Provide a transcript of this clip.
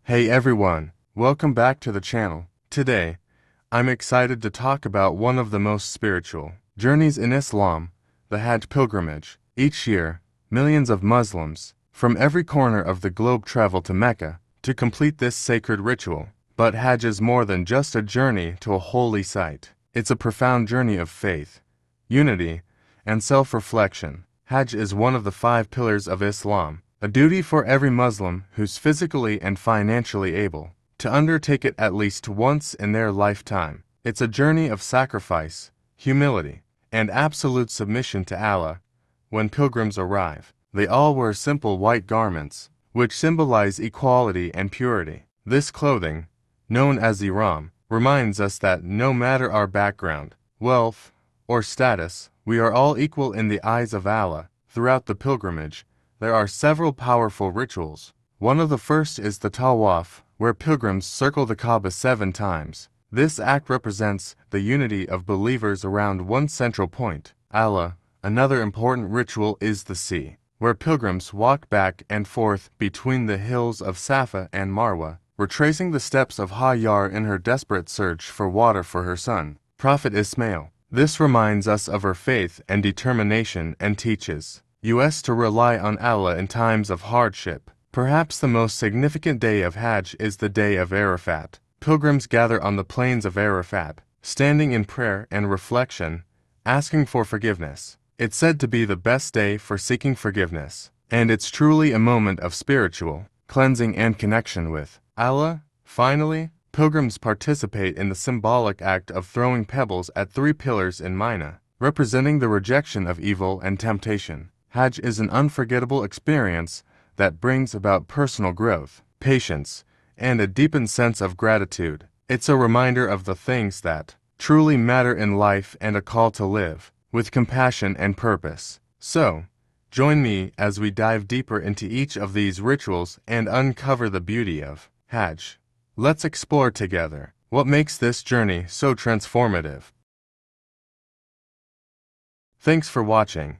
Hey everyone, welcome back to the channel. Today, I'm excited to talk about one of the most spiritual journeys in Islam, the Hajj pilgrimage. Each year, millions of Muslims from every corner of the globe travel to Mecca to complete this sacred ritual. But Hajj is more than just a journey to a holy site. It's a profound journey of faith, unity, and self-reflection. Hajj is one of the 5 pillars of Islam, a duty for every Muslim who's physically and financially able to undertake it at least once in their lifetime. It's a journey of sacrifice, humility, and absolute submission to Allah. When pilgrims arrive, they all wear simple white garments, which symbolize equality and purity. This clothing, known as ihram, reminds us that no matter our background, wealth, or status, we are all equal in the eyes of Allah. Throughout the pilgrimage, there are several powerful rituals. One of the first is the tawaf, where pilgrims circle the Kaaba 7 times. This act represents the unity of believers around one central point, Allah. Another important ritual is the sea, where pilgrims walk back and forth between the hills of Safa and Marwa, retracing the steps of Hajar in her desperate search for water for her son, Prophet Ismail. This reminds us of her faith and determination and teaches us to rely on Allah in times of hardship. Perhaps the most significant day of Hajj is the day of Arafat. Pilgrims gather on the plains of Arafat, standing in prayer and reflection, asking for forgiveness. It's said to be the best day for seeking forgiveness, and it's truly a moment of spiritual cleansing and connection with Allah. Finally, pilgrims participate in the symbolic act of throwing pebbles at 3 pillars in Mina, representing the rejection of evil and temptation. Hajj is an unforgettable experience that brings about personal growth, patience, and a deepened sense of gratitude. It's a reminder of the things that truly matter in life and a call to live with compassion and purpose. So, join me as we dive deeper into each of these rituals and uncover the beauty of Hajj. Let's explore together what makes this journey so transformative. Thanks for watching.